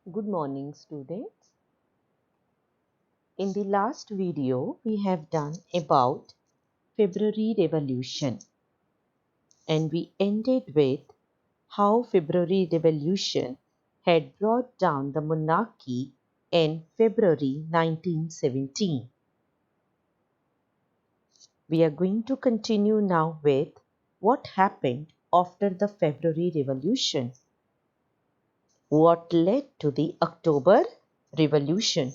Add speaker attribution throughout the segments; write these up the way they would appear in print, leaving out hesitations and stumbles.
Speaker 1: Good morning, students. In the last video, we have done about February Revolution, and we ended with how February Revolution had brought down the monarchy in February 1917. We are going to continue now with what happened after the February Revolution. What led to the October Revolution?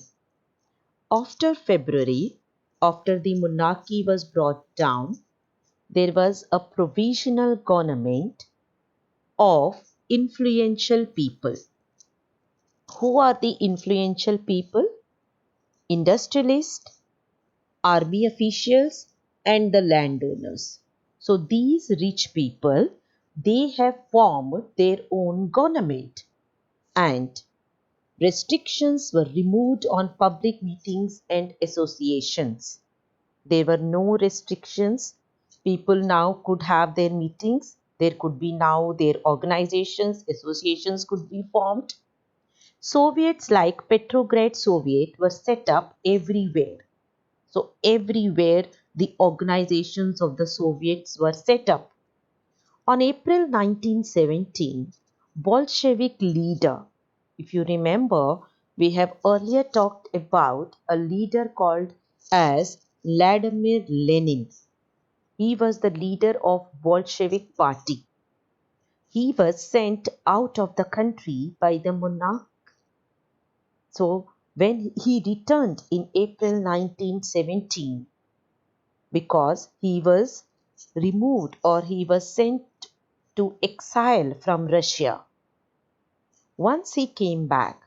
Speaker 1: After February, after the monarchy was brought down, there was a provisional government of influential people. Who are the influential people? Industrialists, army officials, and the landowners. So these rich people, they have formed their own government, and restrictions were removed on public meetings and associations. There were no restrictions. People now could have their meetings. There could be now their organizations, associations could be formed. Soviets like Petrograd Soviet were set up everywhere. So everywhere the organizations of the Soviets were set up. On April 1917, Bolshevik leader, if you remember, we have earlier talked about a leader called as Vladimir Lenin. He was the leader of Bolshevik party. He was sent out of the country by the monarch. So when he returned in April 1917, because he was removed or he was sent to exile from Russia. Once he came back,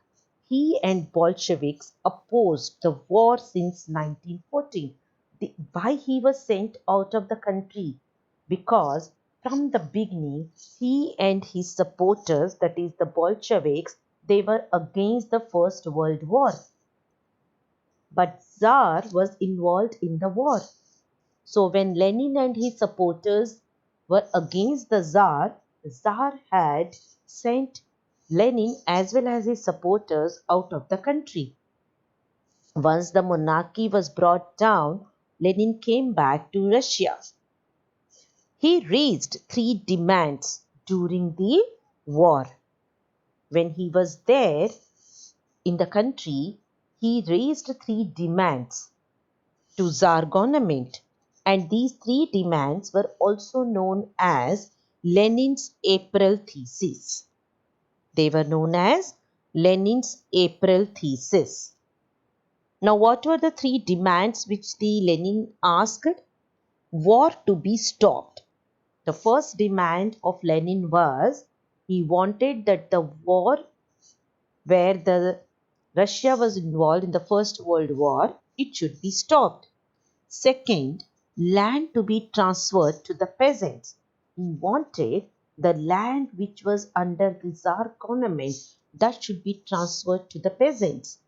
Speaker 1: he and Bolsheviks opposed the war since 1914. Why he was sent out of the country? Because from the beginning, he and his supporters, that is the Bolsheviks, they were against the First World War. But Tsar was involved in the war. So when Lenin and his supporters were against the Tsar had sent Lenin as well as his supporters out of the country. Once the monarchy was brought down, Lenin came back to Russia. He raised three demands during the war. When he was there in the country, he raised three demands to Tsar government, and these three demands were also known as Lenin's April thesis. They were known as Lenin's April thesis. Now, what were the three demands which the Lenin asked? War to be stopped. The first demand of Lenin was he wanted that the war where the Russia was involved in the First World War, it should be stopped. Second, land to be transferred to the peasants. He wanted the land which was under the Tsar government that should be transferred to the peasants.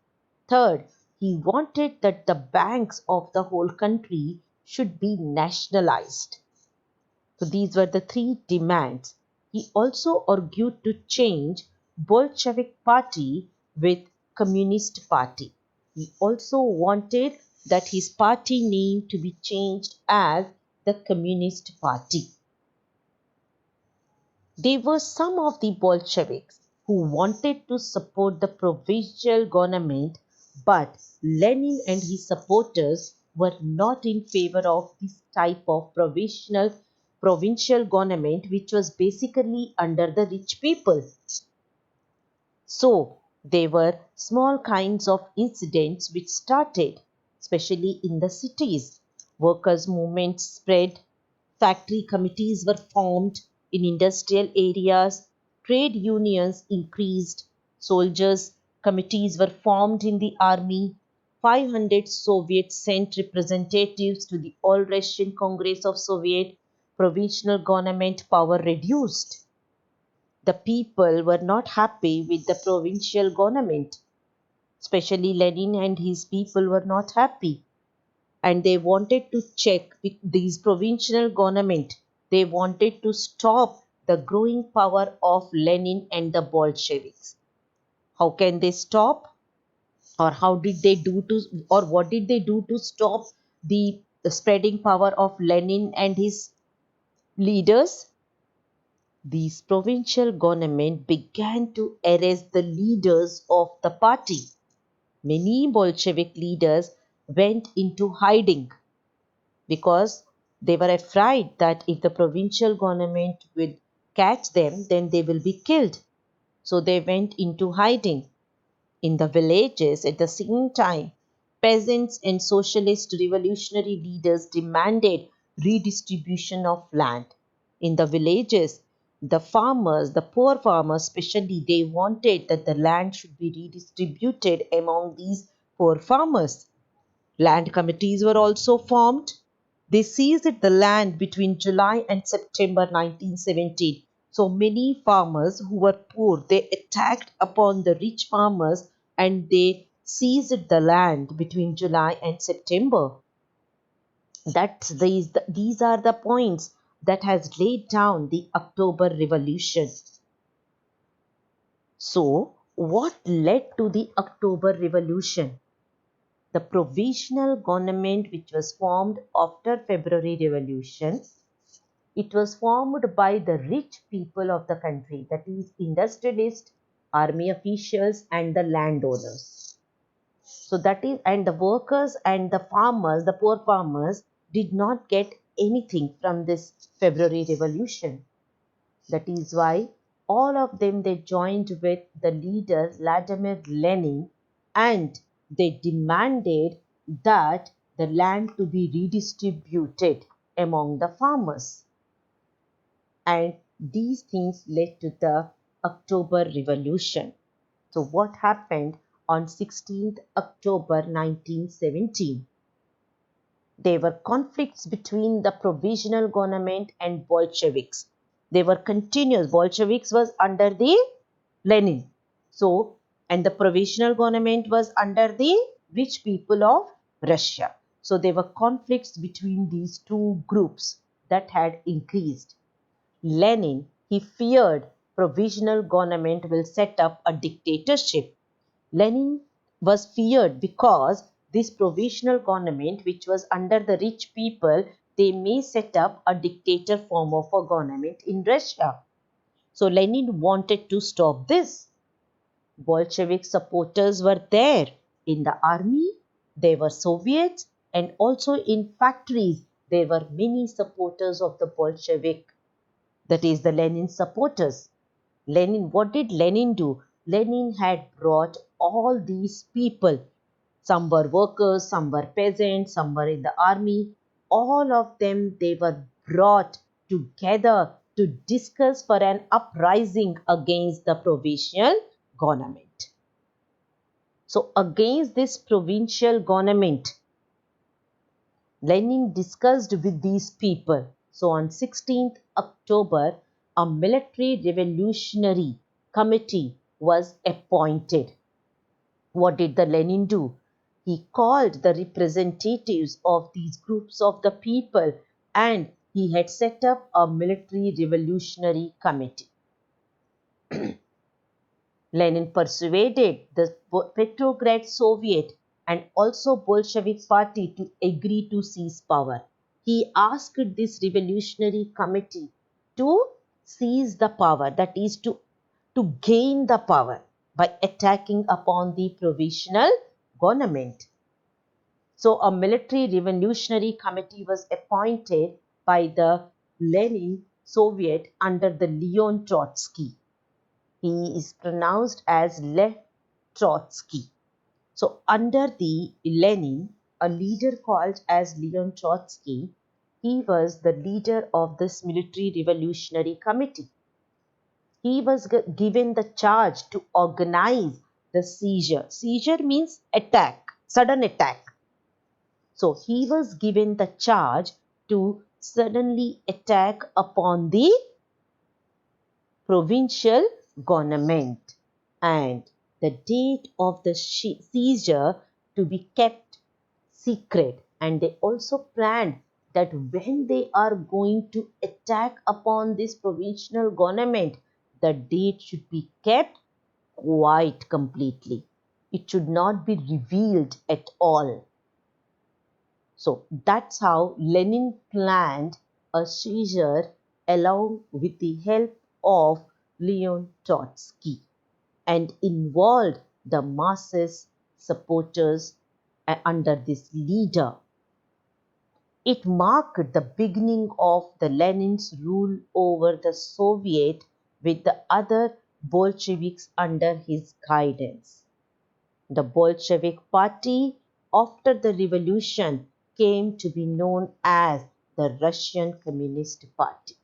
Speaker 1: Third, he wanted that the banks of the whole country should be nationalized. So these were the three demands. He also argued to change Bolshevik party with Communist party. He also wanted that his party name to be changed as the Communist Party. There were some of the Bolsheviks who wanted to support the provincial government, but Lenin and his supporters were not in favor of this type of provincial government, which was basically under the rich people. So there were small kinds of incidents which started, especially in the cities. Workers' movements spread, factory committees were formed in industrial areas, trade unions increased, soldiers' committees were formed in the army. 500 Soviets sent representatives to the All Russian Congress of Soviet. Provisional government power reduced. The people were not happy with the provincial government. Especially Lenin and his people were not happy. And they wanted to check with these provincial government. They wanted to stop the growing power of Lenin and the Bolsheviks. How can they stop? Or how did they do to, or what did they do to stop the spreading power of Lenin and his leaders? These provincial government began to arrest the leaders of the party. Many Bolshevik leaders went into hiding because they were afraid that if the provincial government will catch them, then they will be killed. So they went into hiding. In the villages, at the same time, peasants and socialist revolutionary leaders demanded redistribution of land. In the villages, the farmers, the poor farmers especially, they wanted that the land should be redistributed among these poor farmers. Land committees were also formed. They seized the land between July and September 1917. So many farmers who were poor, they attacked upon the rich farmers and they seized the land between July and September. These are the points that has laid down the October Revolution. So, what led to the October Revolution? The provisional government which was formed after February Revolution, it was formed by the rich people of the country, that is industrialists, army officials and the landowners. So that is, and the workers and the farmers, the poor farmers did not get anything from this February Revolution. That is why all of them they joined with the leader Vladimir Lenin and they demanded that the land to be redistributed among the farmers. And these things led to the October Revolution. So what happened on 16th October 1917? There were conflicts between the provisional government and Bolsheviks. They were continuous. Bolsheviks was under the Lenin. So, and the provisional government was under the rich people of Russia. So, there were conflicts between these two groups that had increased. Lenin, he feared provisional government will set up a dictatorship. Lenin was feared because this provisional government, which was under the rich people, they may set up a dictator form of a government in Russia. So Lenin wanted to stop this. Bolshevik supporters were there in the army, there were Soviets, and also in factories there were many supporters of the Bolshevik, that is the Lenin supporters. Lenin, what did Lenin do? Lenin had brought all these people. Some were workers, some were peasants, some were in the army. All of them, they were brought together to discuss for an uprising against the provincial government. So against this provincial government, Lenin discussed with these people. So on 16th October, a military revolutionary committee was appointed. What did the Lenin do? He called the representatives of these groups of the people and he had set up a military revolutionary committee. Lenin persuaded the Petrograd Soviet and also Bolshevik party to agree to seize power. He asked this revolutionary committee to seize the power, that is to gain the power by attacking upon the provisional government. So a military revolutionary committee was appointed by the Lenin Soviet under the Leon Trotsky. He is pronounced as Lev Trotsky. So under the Lenin, a leader called as Leon Trotsky, he was the leader of this military revolutionary committee. He was given the charge to organize the seizure. Seizure means attack, sudden attack. So he was given the charge to suddenly attack upon the provincial government and the date of the seizure to be kept secret. And they also planned that when they are going to attack upon this provincial government, the date should be kept quiet completely. It should not be revealed at all. So that's how Lenin planned a seizure along with the help of Leon Trotsky and involved the masses supporters under this leader. It marked the beginning of the Lenin's rule over the Soviet with the other Bolsheviks under his guidance. The Bolshevik Party after the revolution came to be known as the Russian Communist Party.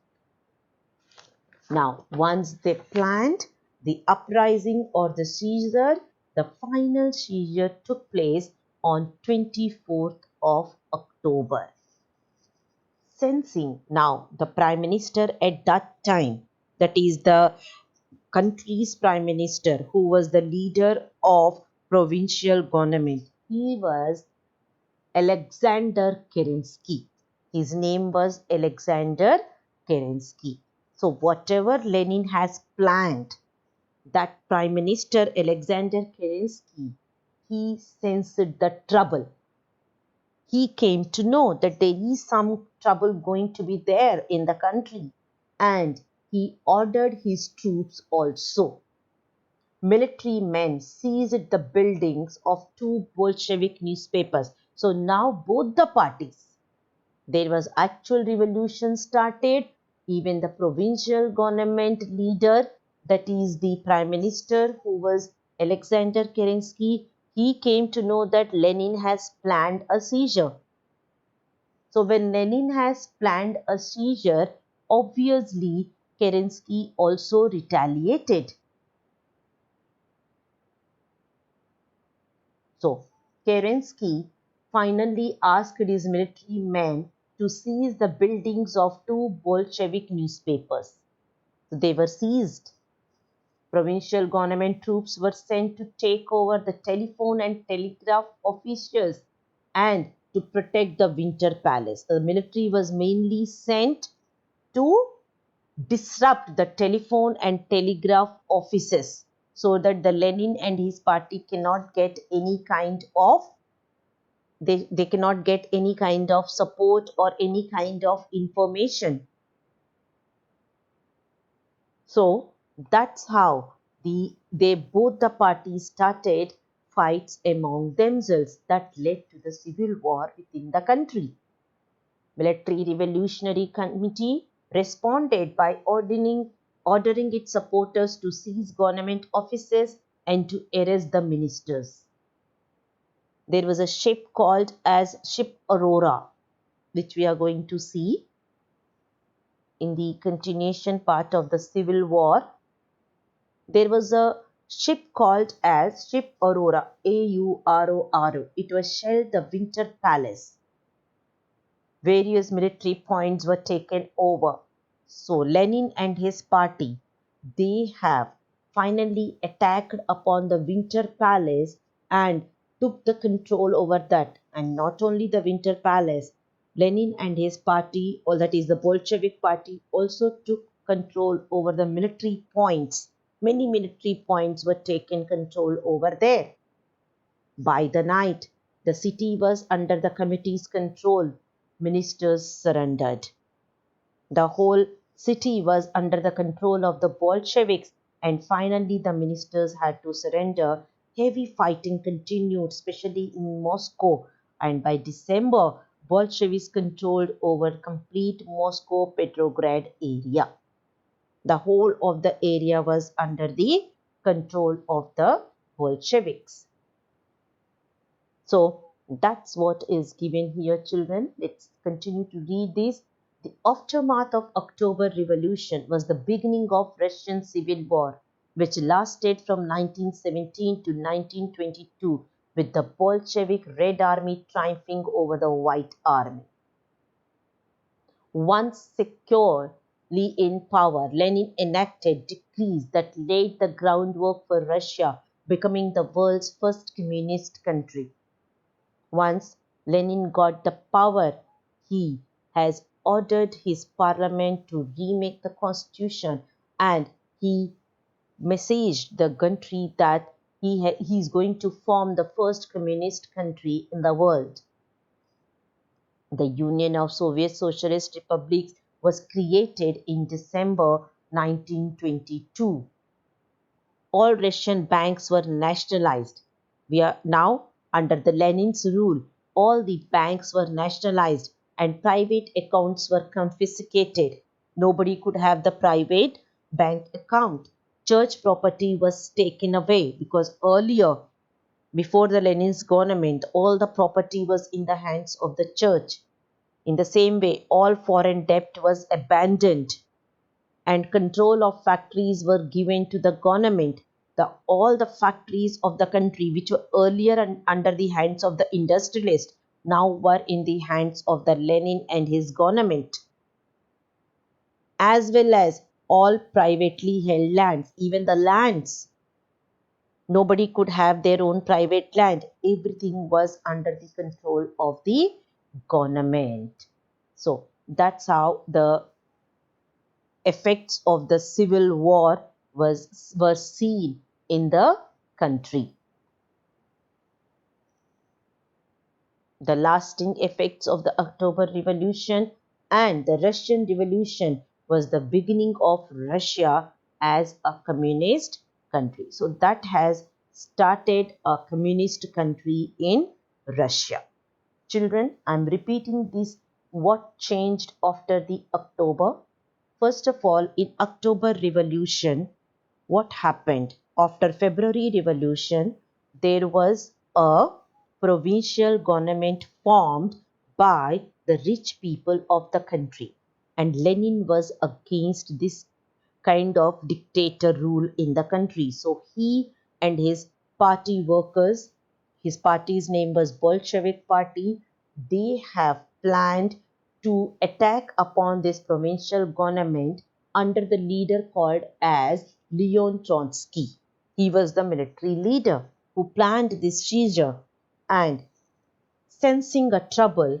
Speaker 1: Now, once they planned the uprising or the seizure, the final seizure took place on 24th of October. Sensing now the Prime Minister at that time, that is the country's Prime Minister who was the leader of provincial government, he was Alexander Kerensky. His name was Alexander Kerensky. So whatever Lenin has planned, that Prime Minister Alexander Kerensky, he sensed the trouble. He came to know that there is some trouble going to be there in the country, and he ordered his troops also. Military men seized the buildings of two Bolshevik newspapers. So now both the parties, there was actual revolution started. Even the provincial government leader, that is the Prime Minister who was Alexander Kerensky, he came to know that Lenin has planned a seizure. So when Lenin has planned a seizure, obviously Kerensky also retaliated. So Kerensky finally asked his military men to seize the buildings of two Bolshevik newspapers. So they were seized. Provincial government troops were sent to take over the telephone and telegraph officials and to protect the Winter Palace. The military was mainly sent to disrupt the telephone and telegraph offices so that the Lenin and his party cannot get any kind of they cannot get any kind of support or any kind of information. So that's how they both the parties started fights among themselves that led to the civil war within the country. Military Revolutionary Committee responded by ordering its supporters to seize government offices and to arrest the ministers. There was a ship called as Ship Aurora, which we are going to see in the continuation part of the Civil War. There was a ship called as Ship Aurora, Aurora. It was shelled the Winter Palace. Various military points were taken over. So Lenin and his party, they have finally attacked upon the Winter Palace and took the control over that. And not only the Winter Palace, Lenin and his party, or that is the Bolshevik party, also took control over the military points. Many military points were taken control over there. By the night, the city was under the committee's control. Ministers surrendered. The whole city was under the control of the Bolsheviks, and finally the ministers had to surrender. Heavy fighting continued, especially in Moscow, and by December, Bolsheviks controlled over complete Moscow Petrograd area. The whole of the area was under the control of the Bolsheviks. So that's what is given here, children. Let's continue to read this. The aftermath of October Revolution was the beginning of Russian Civil War, which lasted from 1917 to 1922, with the Bolshevik Red Army triumphing over the White Army. Once securely in power, Lenin enacted decrees that laid the groundwork for Russia becoming the world's first communist country. Once Lenin got the power, he has ordered his parliament to remake the constitution, and he messaged the country that he is going to form the first communist country in the world. The Union of Soviet Socialist Republics was created in December 1922. All Russian banks were nationalized. We are now under the Lenin's rule. All the banks were nationalized and private accounts were confiscated. Nobody could have the private bank account. Church property was taken away because earlier, before the Lenin's government, all the property was in the hands of the church. In the same way, all foreign debt was abandoned and control of factories were given to the government. All the factories of the country, which were earlier under the hands of the industrialists, now were in the hands of the Lenin and his government, as well as all privately held lands, even the lands. Nobody could have their own private land. Everything was under the control of the government. So that's how the effects of the civil war were seen in the country. The lasting effects of the October Revolution and the Russian Revolution was the beginning of Russia as a communist country. So that has started a communist country in Russia. Children, I am repeating this. What changed after the October? First of all, in October Revolution, what happened? After February Revolution, there was a provincial government formed by the rich people of the country. And Lenin was against this kind of dictator rule in the country. So he and his party workers, his party's name was Bolshevik Party, they have planned to attack upon this provincial government under the leader called as Leon Trotsky. He was the military leader who planned this seizure, and sensing a trouble,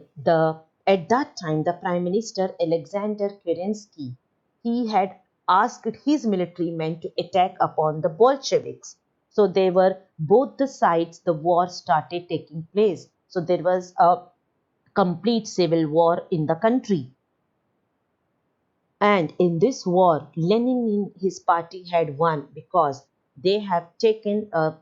Speaker 1: at that time the Prime Minister Alexander Kerensky, he had asked his military men to attack upon the Bolsheviks. So they were both the sides, the war started taking place. So there was a complete civil war in the country. And in this war, Lenin and his party had won because they have taken a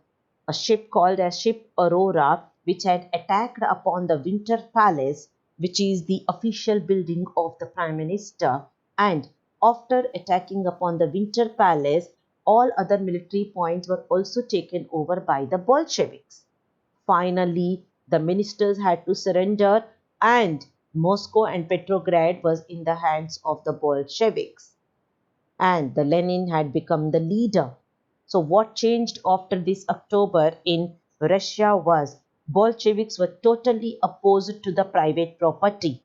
Speaker 1: ship called as Ship Aurora, which had attacked upon the Winter Palace, which is the official building of the Prime Minister. And after attacking upon the Winter Palace, all other military points were also taken over by the Bolsheviks. Finally, the ministers had to surrender and Moscow and Petrograd was in the hands of the Bolsheviks. And the Lenin had become the leader. So what changed after this October in Russia was Bolsheviks were totally opposed to the private property.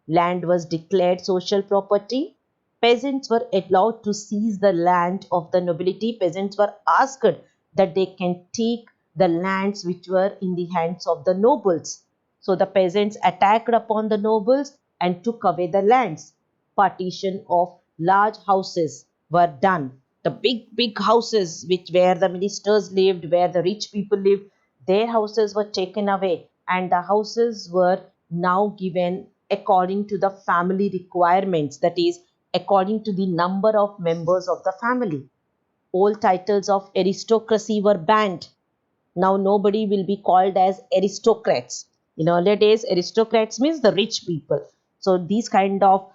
Speaker 1: Land was declared social property. Peasants were allowed to seize the land of the nobility. Peasants were asked that they can take the lands which were in the hands of the nobles. So the peasants attacked upon the nobles and took away the lands. Partition of large houses were done. The big houses where the ministers lived, where the rich people lived, their houses were taken away and the houses were now given according to the family requirements, that is, according to the number of members of the family. Old titles of aristocracy were banned. Now nobody will be called as aristocrats. In earlier days, aristocrats means the rich people. So these kind of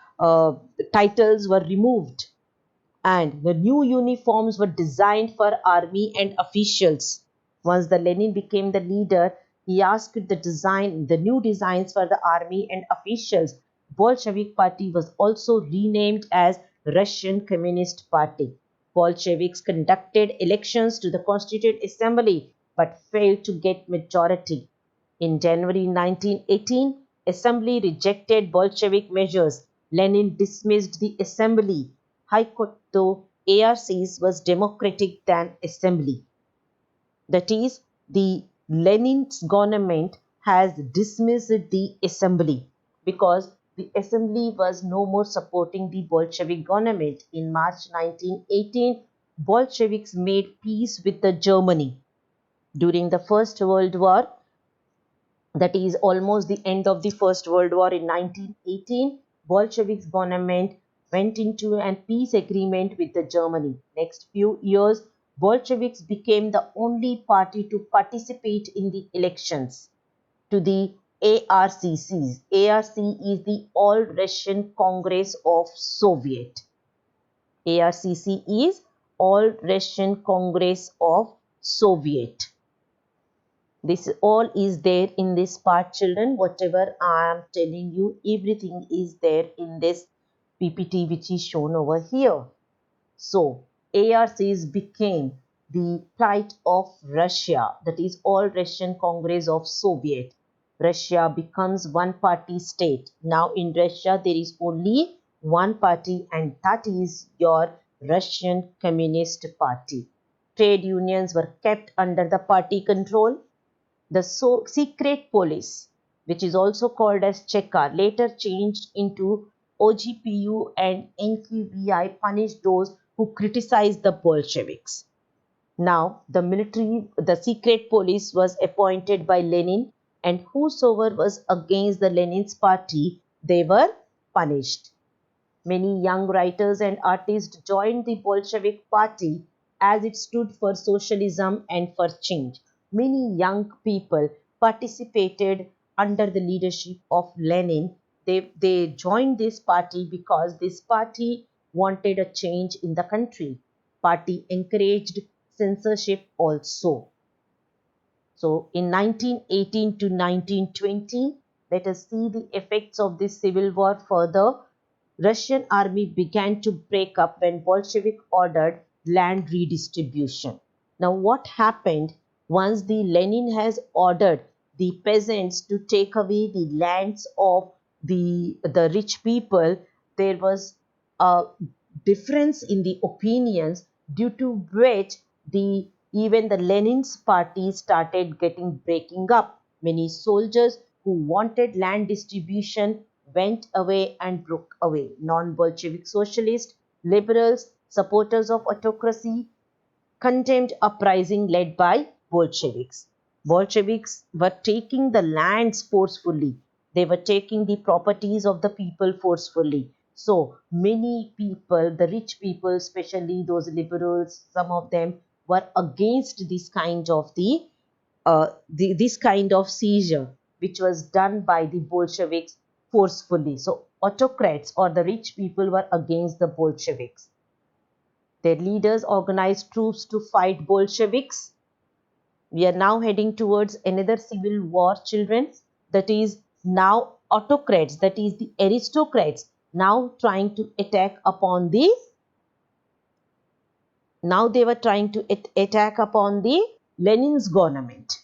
Speaker 1: titles were removed, and the new uniforms were designed for army and officials. Once the Lenin became the leader, he asked the new designs for the army and officials. Bolshevik Party was also renamed as Russian Communist Party. Bolsheviks conducted elections to the Constituent Assembly but failed to get majority. In January 1918, Assembly rejected Bolshevik measures. Lenin dismissed the Assembly. High Court, though ARCs was democratic than Assembly. That is, the Lenin's government has dismissed the Assembly because the Assembly was no more supporting the Bolshevik government. In March 1918, Bolsheviks made peace with the Germany during the First World War, that is almost the end of the First World War in 1918. Bolsheviks government went into a peace agreement with the Germany. Next few years, Bolsheviks became the only party to participate in the elections to the ARCCs. ARC is the All Russian Congress of Soviet. ARCC is All Russian Congress of Soviet. This all is there in this part, children. Whatever I am telling you, everything is there in this PPT which is shown over here. So, ARCs became the plight of Russia, that is All Russian Congress of Soviet. Russia becomes one party state. Now in Russia there is only one party, and that is your Russian Communist Party. Trade unions were kept under the party control. The secret police, which is also called as Cheka, later changed into OGPU, and NQVI punished those who criticized the Bolsheviks. Now, the secret police was appointed by Lenin, and whosoever was against the Lenin's party, they were punished. Many young writers and artists joined the Bolshevik Party as it stood for socialism and for change. Many young people participated under the leadership of Lenin. They joined this party because this party wanted a change in the country. Party encouraged censorship also. So in 1918 to 1920, let us see the effects of this civil war further. Russian army began to break up when Bolshevik ordered land redistribution. Now what happened once the Lenin has ordered the peasants to take away the lands of the rich people, there was a difference in the opinions, due to which even the Lenin's party started getting breaking up. Many soldiers who wanted land distribution went away and broke away. Non-Bolshevik socialists, liberals, supporters of autocracy condemned uprising led by Bolsheviks. Bolsheviks were taking the lands forcefully. They were taking the properties of the people forcefully. So many people, the rich people, especially those liberals, some of them were against this kind of seizure which was done by the Bolsheviks forcefully. So autocrats or the rich people were against the Bolsheviks. Their leaders organized troops to fight Bolsheviks. We are now heading towards another civil war, children. That is now autocrats, that is the aristocrats, now trying to attack upon the now they were trying to attack upon the Lenin's government.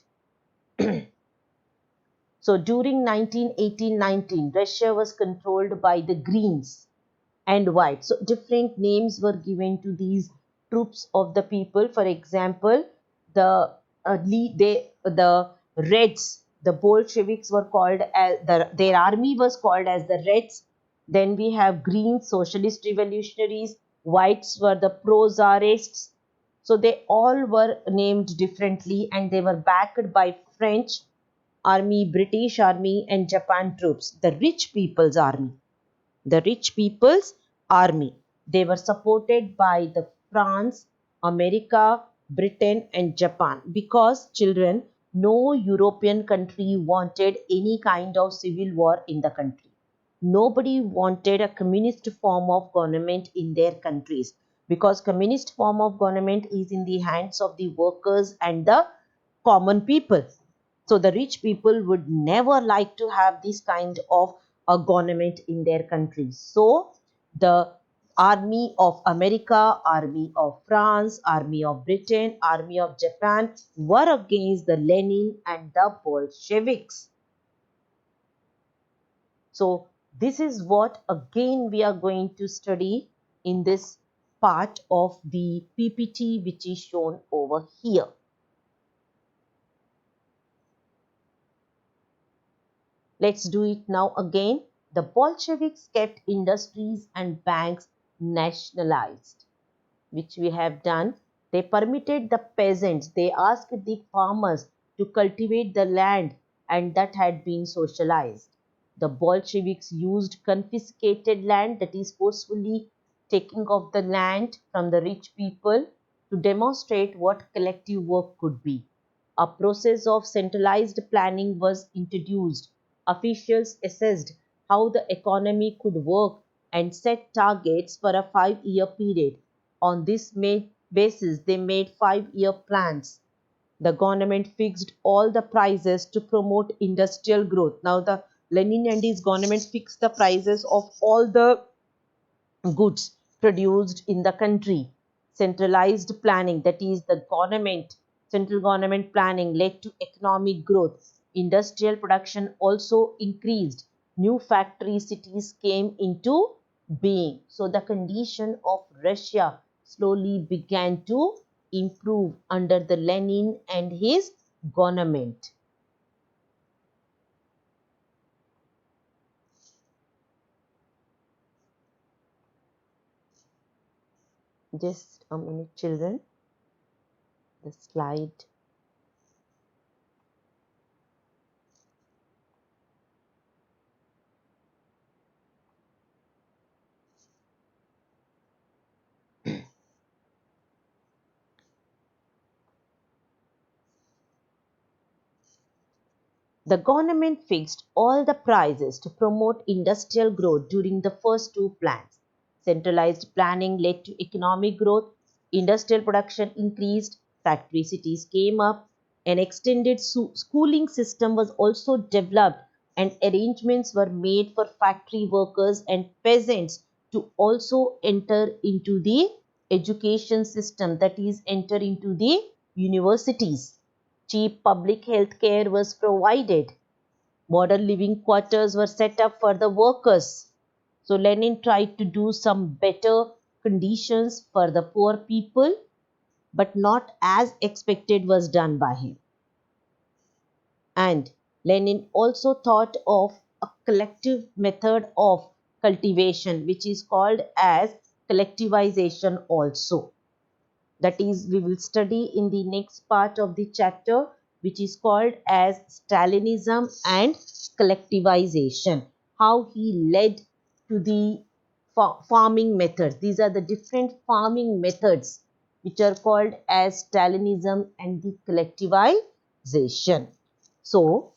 Speaker 1: So during 1918-19, Russia was controlled by the Greens and Whites. So different names were given to these troops of the people. For example, the Reds, the Bolsheviks were called as their army was called as the Reds. Then we have Greens, Socialist Revolutionaries. Whites were the pro-Tsarists. So they all were named differently, and they were backed by French army, British army, and Japan troops. The rich people's army. The rich people's army. They were supported by the France, America, Britain, and Japan, because children, no European country wanted any kind of civil war in the country. Nobody wanted a communist form of government in their countries, because communist form of government is in the hands of the workers and the common people. So the rich people would never like to have this kind of a government in their country. So the army of America, army of France, army of Britain, army of Japan were against the Lenin and the Bolsheviks. So this is what again we are going to study in this part of the PPT which is shown over here. Let's do it now again. The Bolsheviks kept industries and banks nationalized. which we have done, they permitted the peasants, they asked the farmers to cultivate the land, and that had been socialized. The Bolsheviks used confiscated land, that is forcefully taking of the land from the rich people, to demonstrate what collective work could be. A process of centralized planning was introduced. Officials assessed how the economy could work and set targets for a 5-year period. On this basis, they made 5-year plans. The government fixed all the prices to promote industrial growth. Now, the Lenin and his government fixed the prices of all the goods produced in the country. Centralized planning, that is the government, central government planning led to economic growth. Industrial production also increased. New factory cities came into being. So the condition of Russia slowly began to improve under the Lenin and his government. Just a minute, children. The slide. The government fixed all the prices to promote industrial growth during the first two plans. Centralized planning led to economic growth, industrial production increased, factory cities came up, an extended schooling system was also developed, and arrangements were made for factory workers and peasants to also enter into the education system, that is, enter into the universities. Cheap public health care was provided. Modern living quarters were set up for the workers. So Lenin tried to do some better conditions for the poor people, but not as expected was done by him. And Lenin also thought of a collective method of cultivation, which is called as collectivization also. That is, we will study in the next part of the chapter, which is called as Stalinism and collectivization. How he led to the farming methods. These are the different farming methods which are called as Stalinism and the collectivization. So,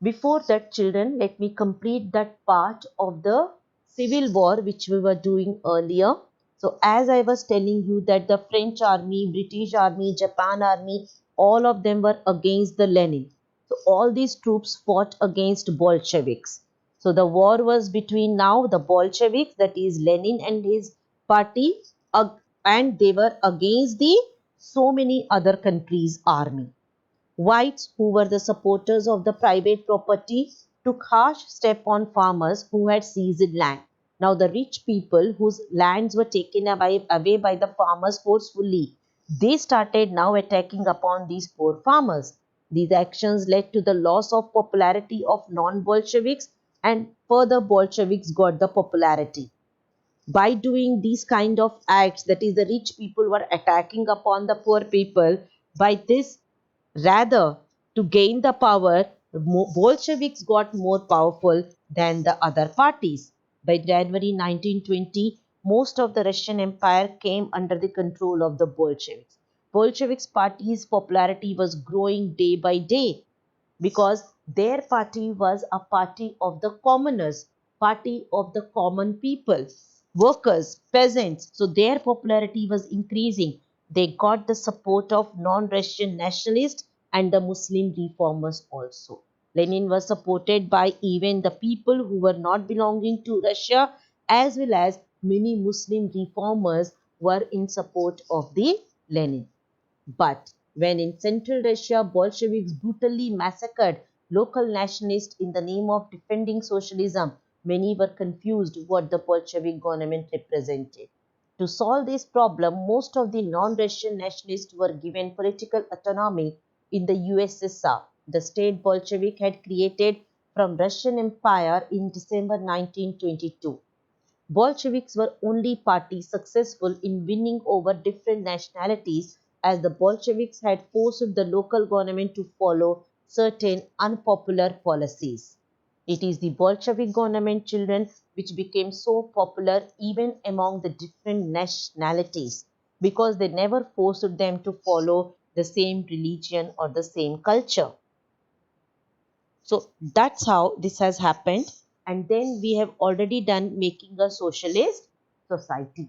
Speaker 1: before that, children, let me complete that part of the civil war which we were doing earlier. So, as I was telling you that the French army, British army, Japan army, all of them were against the Lenin. So, all these troops fought against Bolsheviks. So, the war was between now the Bolsheviks, that is Lenin and his party, and they were against the so many other countries' army. Whites, who were the supporters of the private property, took harsh step on farmers who had seized land. Now the rich people whose lands were taken away by the farmers forcefully, they started now attacking upon these poor farmers. These actions led to the loss of popularity of non-Bolsheviks, and further Bolsheviks got the popularity. By doing these kind of acts, that is, the rich people were attacking upon the poor people, by this, rather, to gain the power, Bolsheviks got more powerful than the other parties. By January 1920, most of the Russian Empire came under the control of the Bolsheviks. Bolsheviks party's popularity was growing day by day, because their party was a party of the commoners, party of the common people, workers, peasants. So their popularity was increasing. They got the support of non-Russian nationalists and the Muslim reformers also. Lenin was supported by even the people who were not belonging to Russia, as well as many Muslim reformers were in support of the Lenin. But when in Central Russia, Bolsheviks brutally massacred local nationalists in the name of defending socialism, many were confused what the Bolshevik government represented. To solve this problem, most of the non-Russian nationalists were given political autonomy in the USSR, the state Bolshevik had created from Russian Empire in December 1922. Bolsheviks were only party successful in winning over different nationalities, as the Bolsheviks had forced the local government to follow certain unpopular policies. It is the Bolshevik government children which became so popular even among the different nationalities, because they never forced them to follow the same religion or the same culture. So that's how this has happened. And then we have already done making a socialist society.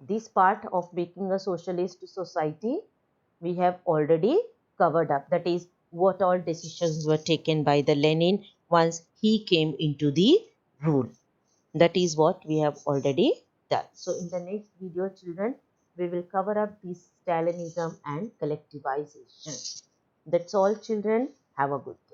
Speaker 1: This part of making a socialist society we have already covered up. That is what all decisions were taken by the Lenin once he came into the rule. That is what we have already done. So in the next video, children, we will cover up this Stalinism and collectivization. That's all, children. Have a good day.